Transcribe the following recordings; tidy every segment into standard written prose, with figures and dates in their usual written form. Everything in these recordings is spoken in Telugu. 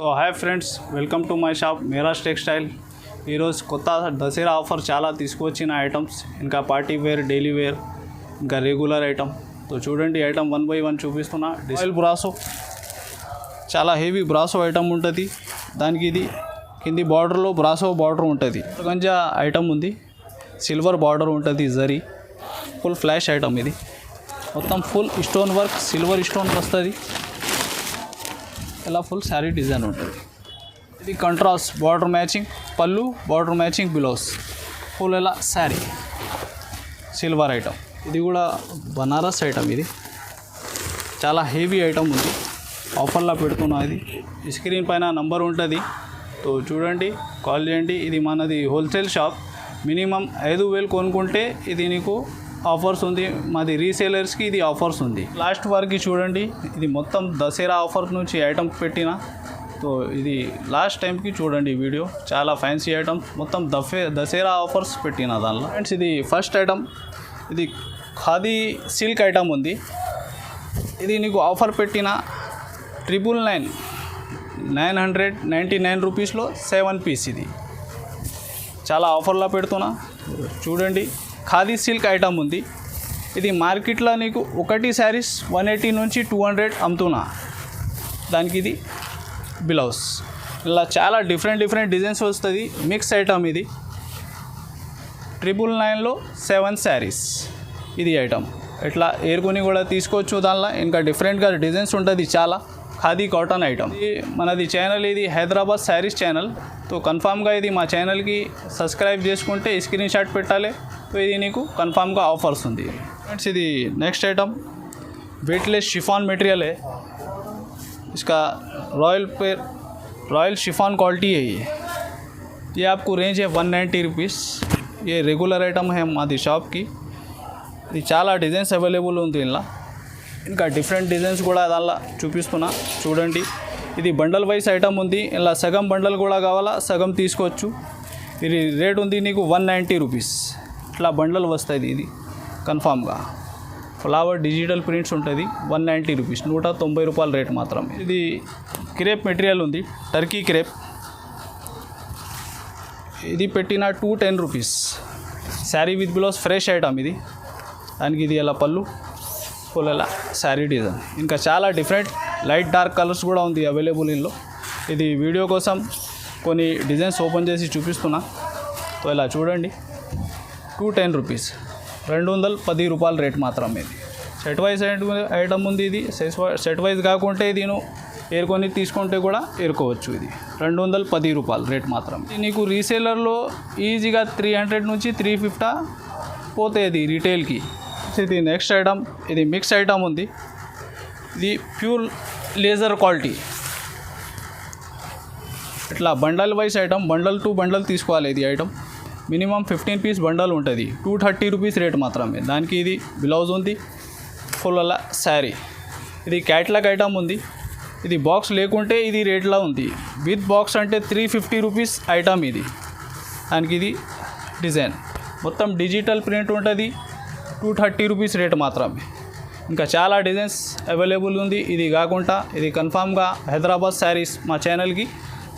So hi friends, welcome to my shop Miraj textile. ఈరోజు కొత్త దసరా ఆఫర్ చాలా తీసుకొచ్చిన ఐటమ్స్, ఇంకా పార్టీ వేర్, డైలీ వేర్, ఇంకా రెగ్యులర్ ఐటమ్. సో చూడండి, ఐటమ్ 1 by 1 చూపిస్తున్నా. డిజిటల్ బ్రాసో, చాలా హెవీ బ్రాసో ఐటమ్ ఉంటుంది. దానికి ఇది కింది బార్డర్లో బ్రాసో బార్డర్ ఉంటుంది. గంజా ఐటమ్ ఉంది, సిల్వర్ బార్డర్ ఉంటుంది, జరీ ఫుల్ ఫ్లాష్ ఐటమ్. ఇది మొత్తం full stone work, silver stone వస్తుంది. ఇలా ఫుల్ శారీ డిజైన్ ఉంటుంది. ఇది కంట్రాస్ట్ బార్డర్ మ్యాచింగ్ పళ్ళు, బార్డర్ మ్యాచింగ్ బ్లౌజ్, ఫుల్ ఇలా శారీ సిల్వర్ ఐటమ్. ఇది కూడా బనారస్ ఐటమ్. ఇది చాలా హెవీ ఐటమ్ ఉంది, ఆఫర్లో పెడుతున్నా. ఇది స్క్రీన్ పైన నంబర్ ఉంటుంది, సో చూడండి, కాల్ చేయండి. ఇది మనది హోల్సేల్ షాప్. మినిమం 5,000 కొనుక్కుంటే ఇది నీకు ఆఫర్స్ ఉంది. మాది రీసేలర్స్కి ఇది ఆఫర్స్ ఉంది. లాస్ట్ వరకు చూడండి, ఇది మొత్తం దసరా ఆఫర్ నుంచి ఐటమ్ పెట్టిన. సో ఇది లాస్ట్ టైంకి చూడండి వీడియో. చాలా ఫ్యాన్సీ ఐటమ్స్, మొత్తం దసరా ఆఫర్స్ పెట్టిన దానిలో. ఫ్రెండ్స్, ఇది ఫస్ట్ ఐటమ్. ఇది ఖాదీ సిల్క్ ఐటమ్ ఉంది. ఇది నీకు ఆఫర్ పెట్టిన 999 రూపీస్లో 7 పీస్. ఇది చాలా ఆఫర్లో పెడుతున్నా, చూడండి. ఖాదీ సిల్క్ ఐటమ్ ఉంది. ఇది మార్కెట్లో నీకు ఒకటి శారీస్ 180 నుంచి 200 అమ్ముతున్నా. దానికి ఇది బ్లౌజ్. ఇలా చాలా డిఫరెంట్ డిజైన్స్ వస్తుంది. Mix item. ఇది 999లో 7 శారీస్. ఇది ఐటమ్ ఇట్లా ఏరుకొని కూడా తీసుకోవచ్చు. దానిలో ఇంకా డిఫరెంట్గా డిజైన్స్ ఉంటుంది చాలా. Khadi cotton item. ఇది మనది ఛానల్, ఇది హైదరాబాద్ శారీస్ ఛానల్. సో కన్ఫామ్గా ఇది మా ఛానల్కి సబ్స్క్రైబ్ చేసుకుంటే స్క్రీన్ షాట్ పెట్టాలి. तो ఇది నీకు కన్ఫామ్గా ఆఫర్స్ ఉంది. फ्रेंड्स, ఇది next item weightless chiffon material है. इसका रॉयल शिफॉन क्वालिटी है. ये आपको रेंज है 190 रुपीस. ये रेगुलर आइटम है मादी షాప్ की. ఇది చాలా డిజైన్స్ అవైలబుల్ ఉంది ఇలా. ఇంకా డిఫరెంట్ డిజైన్స్ కూడా దానిలో చూపిస్తున్నా, చూడండి. ఇది బండల్ వైస్ ఐటమ్ ఉంది. ఇలా సగం బండల్ కూడా కావాలా, సగం తీసుకోవచ్చు. ఇది రేట్ ఉంది నీకు 190 రూపీస్. ఇట్లా బండల్ వస్తుంది. ఇది కన్ఫామ్గా ఫ్లవర్ డిజిటల్ ప్రింట్స్ ఉంటుంది. 190 రూపీస్, 190 రూపాయల రేట్ మాత్రమే. ఇది క్రేప్ మెటీరియల్ ఉంది, టర్కీ క్రేప్. ఇది పెట్టిన 210 rupees. Sari with blouse, fresh item. ఇది దానికి ఇది ఎలా పళ్ళు, ఫుల్ ఎలా శారీ డిజైన్. ఇంకా చాలా డిఫరెంట్ లైట్ డార్క్ కలర్స్ కూడా ఉంది అవైలబుల్ ఇందులో. ఇది వీడియో కోసం కొన్ని డిజైన్స్ ఓపెన్ చేసి చూపిస్తున్నా. సో ఇలా చూడండి, 210 రూపీస్, 210 రూపాయల రేట్ మాత్రమే. ఇది సెట్ వైజ్ ఐటమ్ ఉంది. ఇది సెట్ వైజ్ కాకుంటే ఇది ఏరుకొని తీసుకుంటే కూడా ఏరుకోవచ్చు. ఇది 210 రూపాయలు రేట్ మాత్రం. నీకు రీసేలర్లో ఈజీగా 300 నుంచి 350 పోతే ఇది రీటైల్కి. ఇది నెక్స్ట్ ఐటమ్. ఇది మిక్స్ ఐటమ్ ఉంది. ఇది ప్యూర్ లేజర్ క్వాలిటీ. ఇట్లా bundle wise item, bundle to bundle తీసుకోవాలి. ఇది ఐటమ్ మినిమం 15 పీస్ బండల్ ఉంటుంది. 230 రూపీస్ రేట్ మాత్రమే. దానికి ఇది బ్లౌజ్ ఉంది, ఫుల్ అలా శారీ. ఇది క్యాట్లాగ్ ఐటమ్ ఉంది. ఇది బాక్స్ లేకుంటే ఇది రేట్లో ఉంది. విత్ బాక్స్ అంటే 350 రూపీస్ ఐటమ్. ఇది దానికి ఇది డిజైన్ మొత్తం డిజిటల్ ప్రింట్ ఉంటుంది. 230 రూపీస్ రేట్ మాత్రమే. ఇంకా చాలా డిజైన్స్ అవైలబుల్ ఉంది. ఇది కాకుండా ఇది కన్ఫామ్గా హైదరాబాద్ శారీస్ మా ఛానల్కి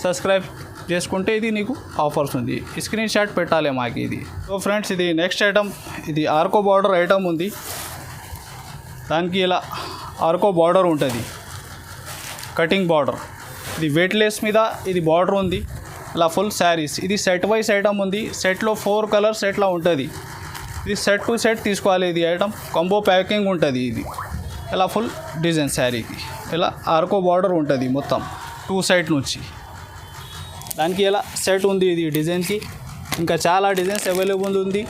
సబ్స్క్రైబ్ చేసుకుంటే ఇది నీకు ఆఫర్స్ ఉంది. స్క్రీన్ షాట్ పెట్టాలి మాకు ఇది. సో ఫ్రెండ్స్, ఇది నెక్స్ట్ ఐటమ్. ఇది ఆర్కో బార్డర్ ఐటమ్ ఉంది. దానికి ఇలా ఆర్కో బార్డర్ ఉంటుంది, కటింగ్ బార్డర్. ఇది వెయిట్లెస్ మీద ఇది బార్డర్ ఉంది. ఇలా ఫుల్ శారీస్. ఇది సెట్ వైస్ ఐటమ్ ఉంది. సెట్లో 4 కలర్స్ ఎట్లా ఉంటుంది. ఇది సెట్ టు సెట్ తీసుకోవాలి. ఇది ఐటమ్ కాంబో ప్యాకింగ్ ఉంటుంది. ఇది ఇలా ఫుల్ డిజైన్ శారీకి ఇలా ఆర్కో బార్డర్ ఉంటుంది మొత్తం 2 సైడ్ నుంచి. దానికి ఇలా సెట్ ఉంది ఇది డిజైన్కి. ఇంకా చాలా డిజైన్స్ అవైలబుల్ ఉంది.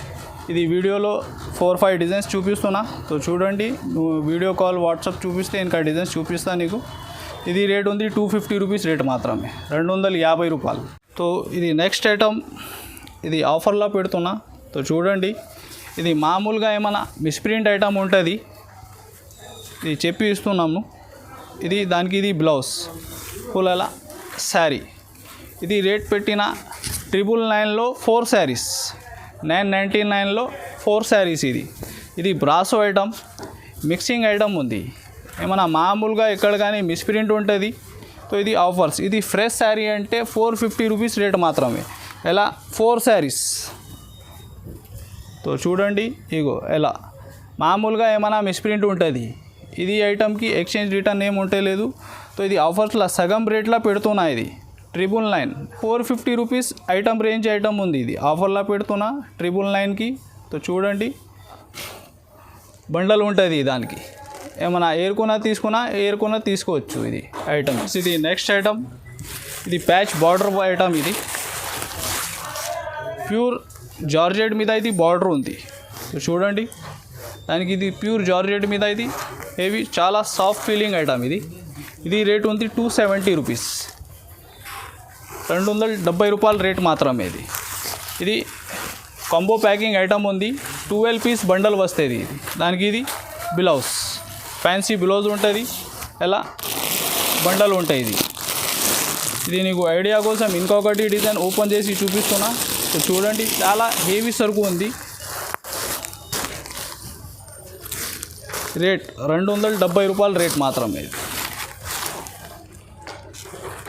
ఇది వీడియోలో 4-5 డిజైన్స్ చూపిస్తున్నా. సో చూడండి, నువ్వు వీడియో కాల్ వాట్సాప్ చూపిస్తే ఇంకా డిజైన్స్ చూపిస్తా నీకు. ఇది రేట్ ఉంది 250 రూపీస్ రేట్ మాత్రమే, 250 రూపాయలు. సో ఇది నెక్స్ట్ ఐటమ్. ఇది ఆఫర్లో పెడుతున్నా. సో చూడండి, ఇది మామూలుగా ఏమైనా మిస్ప్రింట్ ఐటమ్ ఉంటుంది, ఇది చెప్పి ఇస్తున్నాము. ఇది దానికి ఇది బ్లౌజ్, ఫుల్ అలా శారీ. ఇది రేట్ పెట్టిన 999లో 4 శారీస్, 999లో 4 శారీస్. ఇది బ్రాసో ఐటమ్, మిక్సింగ్ ఐటమ్ ఉంది. ఏమైనా మామూలుగా ఎక్కడ కానీ మిస్ప్రింట్ ఉంటుంది, సో ఇది ఆఫర్స్. ఇది ఫ్రెష్ శారీ అంటే 450 రూపీస్ రేట్ మాత్రమే. ఎలా 4 శారీస్. సో చూడండి ఇగో ఎలా మామూలుగా ఏమైనా మిస్ప్రింట్ ఉంటుంది. ఇది ఐటమ్కి ఎక్స్చేంజ్ రిటర్న్ ఏమి ఉంటలేదు. సో ఇది ఆఫర్స్లో సగం రేట్లో పెడుతున్నా. ఇది 999 450 రూపీస్ ఐటమ్ రేంజ్ ఐటమ్ ఉంది. ఇది ఆఫర్లో పెడుతున్నా 999కి. సో చూడండి బండల్ ఉంటుంది దానికి. ఏమైనా ఏరుకున్నా తీసుకోవచ్చు ఇది ఐటమ్స్. ఇది నెక్స్ట్ ఐటమ్. ఇది ప్యాచ్ బార్డర్ ఐటమ్. ఇది ప్యూర్ జార్జెట్ మీద ఇది బార్డర్ ఉంది. సో చూడండి దానికి ఇది ప్యూర్ జార్జెట్ మీద ఇది హెవీ చాలా సాఫ్ట్ ఫీలింగ్ ఐటమ్. ఇది రేట్ ఉంది 270 రూపీస్. 270 రూపాయల రేట్ మాత్రమే. ఇది కాంబో ప్యాకింగ్ ఐటమ్ ఉంది. 12 పీస్ బండల్ వస్తుంది. దానికి ఇది బ్లౌజ్ ఫ్యాన్సీ బ్లౌజ్ ఉంటుంది. ఎలా బండల్ ఉంటాయి. ఇది నీకు ఐడియా కోసం ఇంకొకటి డిజైన్ ఓపెన్ చేసి చూపిస్తున్నా. సో చూడండి చాలా హెవీ సరుకు ఉంది. రేట్ 270 రూపాయల రేట్ మాత్రమే.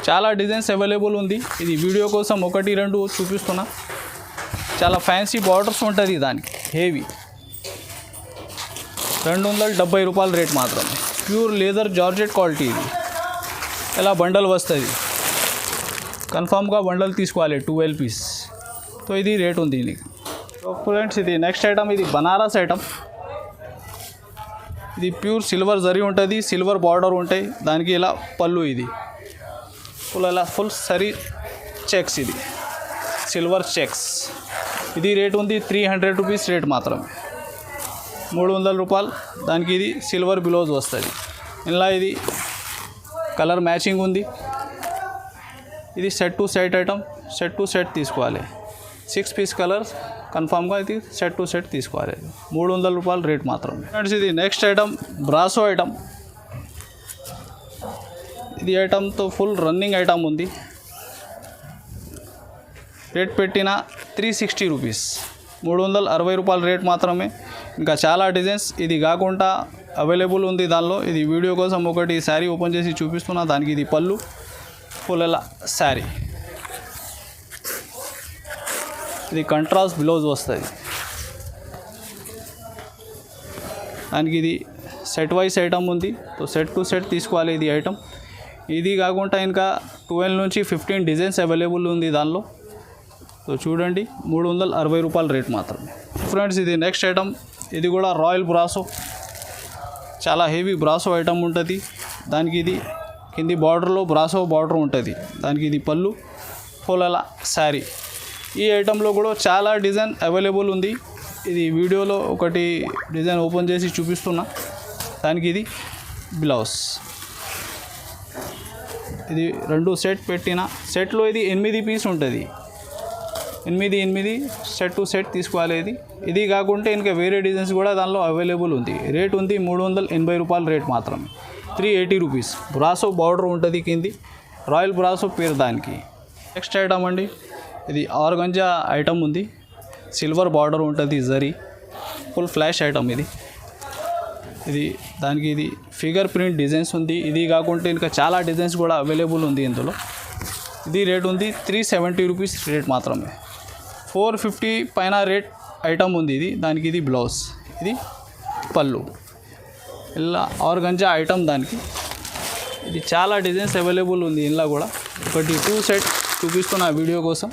చాలా డిజైన్స్ అవైలబుల్ ఉంది. ఇది వీడియో కోసం 1-2 చూపిస్తున్నా. చాలా ఫ్యాన్సీ బార్డర్స్ ఉంటుంది దానికి హెవీ. 270 రూపాయల రేట్ మాత్రమే. Pure leather georgette quality. ఇది ఎలా బండల్ వస్తుంది. కన్ఫామ్గా బండల్ తీసుకోవాలి 12 పీస్. సో ఇది రేట్ ఉంది నీకు. సో ఫ్రెండ్స్ ఇది నెక్స్ట్ ఐటమ్. ఇది బనారస్ ఐటమ్. ఇది ప్యూర్ సిల్వర్ జరీ ఉంటుంది. సిల్వర్ బార్డర్ ఉంటాయి దానికి. ఇలా పళ్ళు ఇది ఫుల్ సరీ చెక్స్. ఇది సిల్వర్ చెక్స్. ఇది రేట్ ఉంది 300 రూపీస్ రేట్ మాత్రమే. 300 రూపాయలు. దానికి ఇది సిల్వర్ బ్లౌజ్ వస్తుంది. ఇలా ఇది కలర్ మ్యాచింగ్ ఉంది. ఇది set to set item. Set to set తీసుకోవాలి. 6 పీస్ కలర్స్ కన్ఫామ్గా ఇది సెట్ టు సెట్ తీసుకోవాలి. 300 రూపాయలు రేట్ మాత్రమే. ఫ్రెండ్స్ ఇది నెక్స్ట్ ఐటమ్ బ్రాసో ఐటమ్. ఇది ఐటమ్తో ఫుల్ రన్నింగ్ ఐటమ్ ఉంది. రేట్ పెట్టిన 360 రూపీస్. 360 రూపాయల రేట్ మాత్రమే. ఇంకా చాలా డిజైన్స్ ఇది కాకుండా అవైలబుల్ ఉంది దానిలో. ఇది వీడియో కోసం ఒకటి శారీ ఓపెన్ చేసి చూపిస్తున్నా. దానికి ఇది పళ్ళు ఫుల్ ఎలా శారీ. ఇది కంట్రాస్ట్ బ్లౌజ్ వస్తుంది. దానికి ఇది సెట్ వైస్ ఐటమ్ ఉంది. సో సెట్ టు సెట్ తీసుకోవాలి ఇది ఐటమ్. ఇది కాకుండా ఇంకా 12 నుంచి 15 డిజైన్స్ అవైలబుల్ ఉంది దానిలో. సో చూడండి 360 రూపాయల రేట్ మాత్రమే. ఫ్రెండ్స్ ఇది నెక్స్ట్ ఐటమ్. ఇది కూడా రాయల్ బ్రాసో. చాలా హెవీ బ్రాసో ఐటమ్ ఉంటుంది. దానికి ఇది కింది బార్డర్లో బ్రాసో బార్డర్ ఉంటుంది. దానికి ఇది పళ్ళు ఫుల్ అలా శారీ. ఈ ఐటెంలో కూడా చాలా డిజైన్ అవైలబుల్ ఉంది. ఇది వీడియోలో ఒకటి డిజైన్ ఓపెన్ చేసి చూపిస్తున్నా. దానికి ఇది బ్లౌజ్. ఇది 2 సెట్ పెట్టిన. సెట్లో ఇది 8 పీస్ ఉంటుంది. 8 సెట్ టు సెట్ తీసుకోవాలి. ఇది కాకుంటే ఇంకా వేరే డిజైన్స్ కూడా దానిలో అవైలబుల్ ఉంది. రేట్ ఉంది 380 రూపాయల రేట్ మాత్రమే. 380 రూపీస్. బ్రాసో బార్డర్ ఉంటుంది కింది. రాయల్ బ్రాసో పేరు దానికి. నెక్స్ట్ ఐటమ్ అండి. ఇది ఆర్గంజా ఐటమ్ ఉంది. సిల్వర్ బార్డర్ ఉంటుంది జరీ. ఫుల్ ఫ్లాష్ ఐటమ్ ఇది దానికి ఇది ఫిగర్ ప్రింట్ డిజైన్స్ ఉంది. ఇది కాకుంటే ఇంకా చాలా డిజైన్స్ కూడా అవైలబుల్ ఉంది ఇందులో. ఇది రేట్ ఉంది 370 రూపీస్ రేట్ మాత్రమే. 450 పైన రేట్ ఐటమ్ ఉంది ఇది. దానికి ఇది బ్లౌజ్. ఇది పళ్ళు. ఇలా ఆర్గంజా ఐటమ్ దానికి. ఇది చాలా డిజైన్స్ అవైలబుల్ ఉంది ఇందులో కూడా. ఒకటి 2 సెట్ చూపిస్తున్న వీడియో కోసం.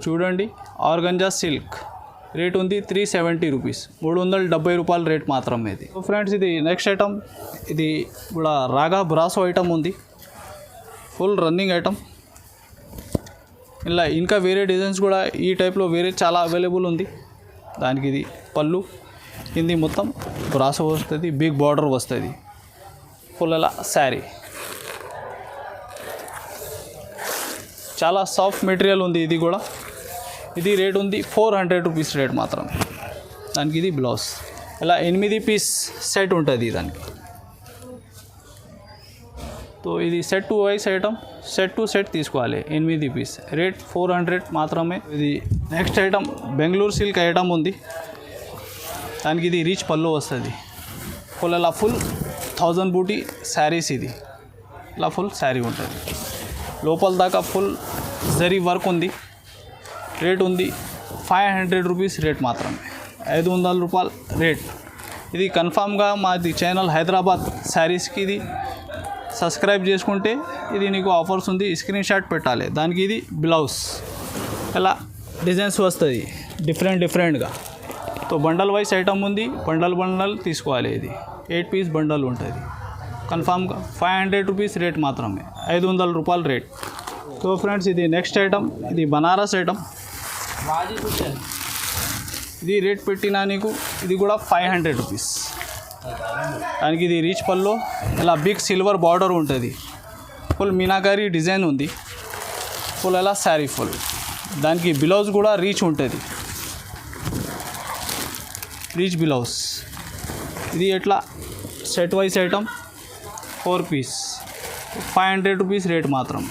చూడండి ఆర్గంజా సిల్క్. రేట్ ఉంది 370 రూపీస్. 370 రూపాయల రేట్ మాత్రమే. ఇది ఫ్రెండ్స్ ఇది నెక్స్ట్ ఐటమ్. ఇది కూడా రాగా బ్రాసో ఐటమ్ ఉంది. Full running item. ఇలా ఇంకా వేరే డిజైన్స్ కూడా ఈ టైప్లో వేరే చాలా అవైలబుల్ ఉంది. దానికి ఇది పళ్ళు కింది మొత్తం బ్రాసో వస్తుంది. బిగ్ బార్డర్ వస్తుంది. ఫుల్ అలా శారీ. చాలా సాఫ్ట్ మెటీరియల్ ఉంది ఇది కూడా. ఇది రేట్ ఉంది 400 రూపీస్ రేట్ మాత్రం. దానికి ఇది బ్లౌజ్. ఇలా 8 పీస్ సెట్ ఉంటుంది దానికి. तो ఇది set to wise item set to set తీసుకోవాలి 8 పీస్ రేట్ 400 మాత్రమే. ఇది next item Bengaluru silk item ఉంది. దానికి ఇది రిచ్ పళ్ళు వస్తుంది. ఫుల్ 1000 బూటీ శారీస్. ఇది ఇలా ఫుల్ శారీ ఉంటుంది. లోపల దాకా ఫుల్ జరీ వర్క్ ఉంది. రేట్ ఉంది 500 రూపీస్ రేట్ మాత్రమే, 500 రూపాయలు రేట్. ఇది కన్ఫామ్గా మాది ఛానల్ హైదరాబాద్ శారీస్కి. ఇది సబ్స్క్రైబ్ చేసుకుంటే ఇది నీకు ఆఫర్స్ ఉంది, స్క్రీన్ షాట్ పెట్టాలి. దానికి ఇది బ్లౌజ్ ఇలా డిజైన్స్ వస్తుంది డిఫరెంట్గా. సో బండల్ వైస్ ఐటమ్ ఉంది, బండల్ తీసుకోవాలి. ఇది 8 పీస్ బండల్ ఉంటుంది. కన్ఫామ్గా 500 రూపీస్ రేట్ మాత్రమే, 500 రూపాయలు రేట్. సో ఫ్రెండ్స్ ఇది నెక్స్ట్ ఐటమ్, ఇది బనారస్ ఐటమ్. ఇది రేట్ పెట్టినా నీకు ఇది కూడా 500 రూపీస్. దానికి ఇది రీచ్ పల్లో ఇలా బిగ్ సిల్వర్ బార్డర్ ఉంటుంది. ఫుల్ మీనాకారి డిజైన్ ఉంది. ఫుల్ అలా శారీ ఫుల్. దానికి బ్లౌజ్ కూడా రీచ్ ఉంటుంది, రీచ్ బ్లౌజ్. ఇది ఎట్లా set wise item 4 piece 500 rupees rate మాత్రం,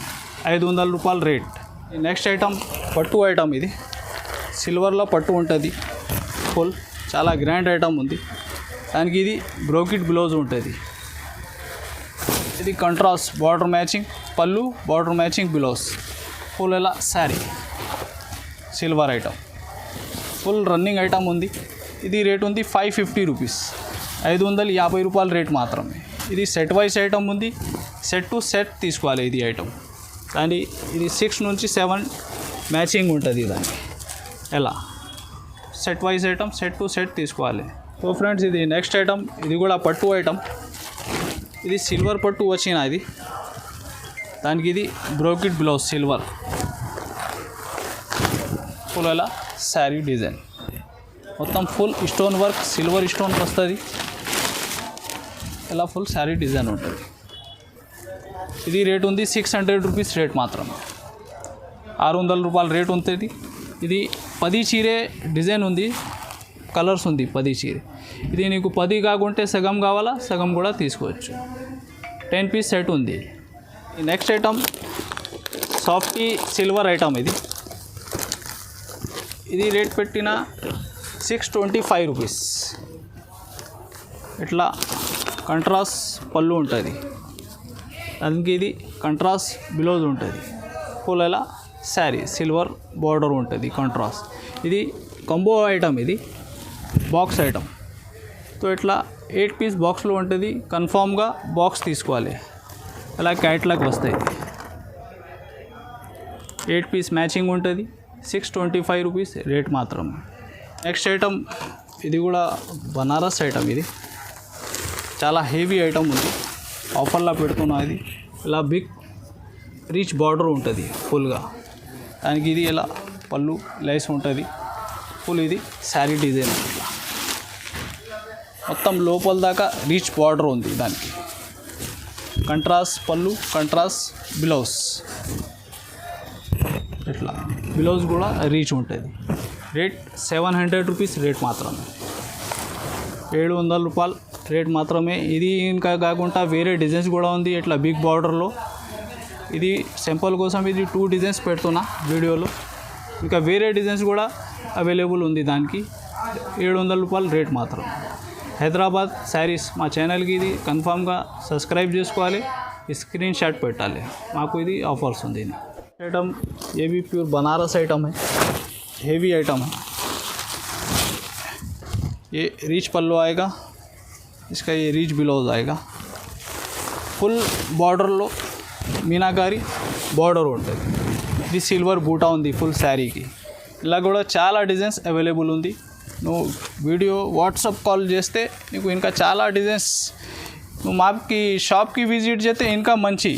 500 రూపాయలు రేట్. నెక్స్ట్ ఐటమ్ పట్టు ఐటమ్. ఇది సిల్వర్లో పట్టు ఉంటుంది ఫుల్, చాలా గ్రాండ్ ఐటమ్ ఉంది. దానికి ఇది బ్రోకెట్ బ్లౌజ్ ఉంటుంది. ఇది కంట్రాస్ట్ బార్డర్ మ్యాచింగ్ పళ్ళు, బార్డర్ మ్యాచింగ్ బ్లౌజ్. ఫుల్ ఎలా sari silver item, full running item ఉంది. ఇది రేట్ ఉంది 550 రూపీస్, 550 రూపాయలు రేట్ మాత్రమే. ఇది సెట్ వైస్ ఐటమ్ ఉంది, సెట్ టు సెట్ తీసుకోవాలి ఇది ఐటమ్. కానీ ఇది 6 నుంచి 7 మ్యాచింగ్ ఉంటుంది దానికి. ఎలా set wise item set to set తీసుకోవాలి. సో ఫ్రెండ్స్ ఇది నెక్స్ట్ ఐటమ్, ఇది కూడా పట్టు ఐటమ్. ఇది సిల్వర్ పట్టు వచ్చిన ఇది. దానికి ఇది బ్రోకెట్ బ్లౌజ్ సిల్వర్, ఫుల్ అలా శారీ డిజైన్ మొత్తం full stone work, silver stone వస్తుంది. ఇలా ఫుల్ శారీ డిజైన్ ఉంటుంది. ఇది రేట్ ఉంది 600 రూపీస్ రేట్ మాత్రం, 600 రూపాయలు రేట్ ఉంటుంది. ఇది 10 చీరే డిజైన్ ఉంది, కలర్స్ ఉంది 10 చీరే. ఇది నీకు 10 కాకుంటే సగం కావాలా, సగం కూడా తీసుకోవచ్చు. 10 పీస్ సెట్ ఉంది. Next item softy silver item. ఇది రేట్ పెట్టిన 625 రూపీస్. ఇట్లా కంట్రాస్ట్ పళ్ళు ఉంటుంది, దానికి ఇది కంట్రాస్ట్ బ్లౌజ్ ఉంటుంది. ఫుల్ అలా శారీ సిల్వర్ బార్డర్ ఉంటుంది కంట్రాస్ట్. ఇది కంబో ఐటమ్, ఇది బాక్స్ ఐటమ్. సో ఇట్లా 8 పీస్ బాక్స్లో ఉంటుంది. కన్ఫామ్గా బాక్స్ తీసుకోవాలి, అలా క్యాట్లాగ్ వస్తాయి. 8 పీస్ మ్యాచింగ్ ఉంటుంది, 625 రూపీస్ రేట్ మాత్రం. నెక్స్ట్ ఐటమ్ ఇది కూడా బనారస్ ఐటమ్. ఇది చాలా హెవీ ఐటమ్ ఉంది, ఆఫర్లో పెడుతున్నా. ఇది ఇలా బిగ్ రీచ్ బార్డర్ ఉంటుంది ఫుల్గా. దానికి ఇది ఇలా పళ్ళు లైస్ ఉంటుంది ఫుల్. ఇది శారీ డిజైన్ ఇట్లా మొత్తం లోపల దాకా రీచ్ బార్డర్ ఉంది. దానికి కంట్రాస్ట్ పళ్ళు, కంట్రాస్ట్ బ్లౌజ్. ఇట్లా బ్లౌజ్ కూడా రీచ్ ఉంటుంది. రేట్ 700 రూపీస్ రేట్ మాత్రమే, 700 రూపాయలు రేట్ మాత్రమే. ఇది ఇంకా కాకుండా వేరే డిజైన్స్ కూడా ఉంది ఇట్లా బిగ్ బార్డర్లో. ఇది సింపుల్ కోసం ఇది 2 డిజైన్స్ పెడుతున్నా వీడియోలో. ఇంకా వేరే డిజైన్స్ కూడా అవైలబుల్ ఉంది. దానికి 700 రూపాయలు రేట్ మాత్రం. హైదరాబాద్ శారీస్ మా ఛానల్కి ఇది కన్ఫామ్గా సబ్స్క్రైబ్ చేసుకోవాలి, స్క్రీన్ షాట్ పెట్టాలి. మాకు ఇది ఆఫర్స్ ఉంది. ఐటమ్ ये भी प्योर बनारस आइटम है, हेवी आइटम है. ये रीच पल्लो आएगा, इसका ये रीच ब्लाउज आएगा. फुल బార్డర్లో మీనాకారి బార్డర్ ఉంటుంది. ఇది సిల్వర్ బూటా ఉంది ఫుల్ శారీకి. ఇలా కూడా చాలా డిజైన్స్ అవైలబుల్ ఉంది. నువ్వు వీడియో వాట్సాప్ కాల్ చేస్తే నీకు ఇంకా చాలా డిజైన్స్, నువ్వు మాకి షాప్కి విజిట్ చేస్తే ఇంకా మంచి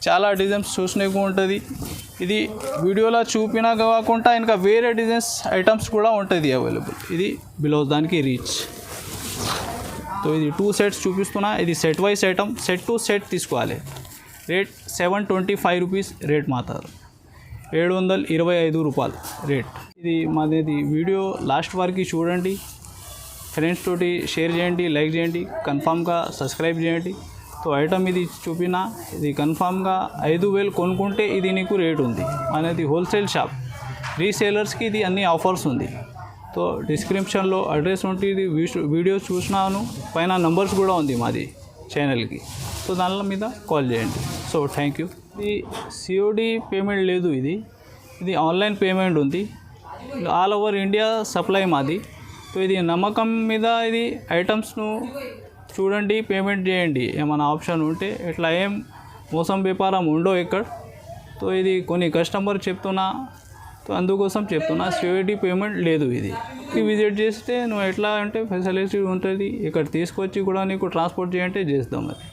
చాలా డిజైన్స్ చూసినకు ఉంటుంది. ఇది వీడియోలో చూపినా కాకుండా ఇంకా వేరే డిజైన్స్ ఐటమ్స్ కూడా ఉంటుంది అవైలబుల్. ఇది బ్లౌజ్, దానికి రీచ్. సో ఇది 2 సెట్స్ చూపిస్తున్నా. ఇది set wise item, set to set తీసుకోవాలి. రేట్ 725 రూపీస్ రేట్ మాత్రం, 725 రూపాయలు రేట్. ఇది మాది వీడియో లాస్ట్ వరకు చూడండి, ఫ్రెండ్స్ తోటి షేర్ చేయండి, లైక్ చేయండి, కన్ఫామ్గా సబ్స్క్రైబ్ చేయండి. సో ఐటమ్ ఇది చూపినా, ఇది కన్ఫామ్గా 5000 కొనుక్కుంటే ఇది నీకు రేట్ ఉంది. అనేది హోల్సేల్ షాప్, రీసేలర్స్కి ఇది అన్ని ఆఫర్స్ ఉంది. సో డిస్క్రిప్షన్లో అడ్రస్ ఉంటుంది, వీడియోస్ చూసినాను, పైన నంబర్స్ కూడా ఉంది మాది. ఛానల్కి. సో దానిల మీద కాల్ చేయండి. So thank you. ఇది సిఓడి పేమెంట్ లేదు, ఇది ఆన్లైన్ పేమెంట్ ఉంది. ఆల్ ఓవర్ ఇండియా సప్లై మాది. సో ఇది నమ్మకం మీద ఇది ఐటమ్స్ను చూడండి, పేమెంట్ చేయండి. ఏమైనా ఆప్షన్ ఉంటే ఇట్లా ఏం మోసం వ్యాపారం ఉండవు ఇక్కడ. సో ఇది కొన్ని కస్టమర్ చెప్తున్నా, సో అందుకోసం చెప్తున్నా సిఓడి పేమెంట్ లేదు. ఇది విజిట్ చేస్తే నువ్వు ఎట్లా అంటే ఫెసిలిటీ ఉంటుంది, ఇక్కడ తీసుకొచ్చి కూడా నీకు ట్రాన్స్పోర్ట్ చేయంటే చేస్తాం. అది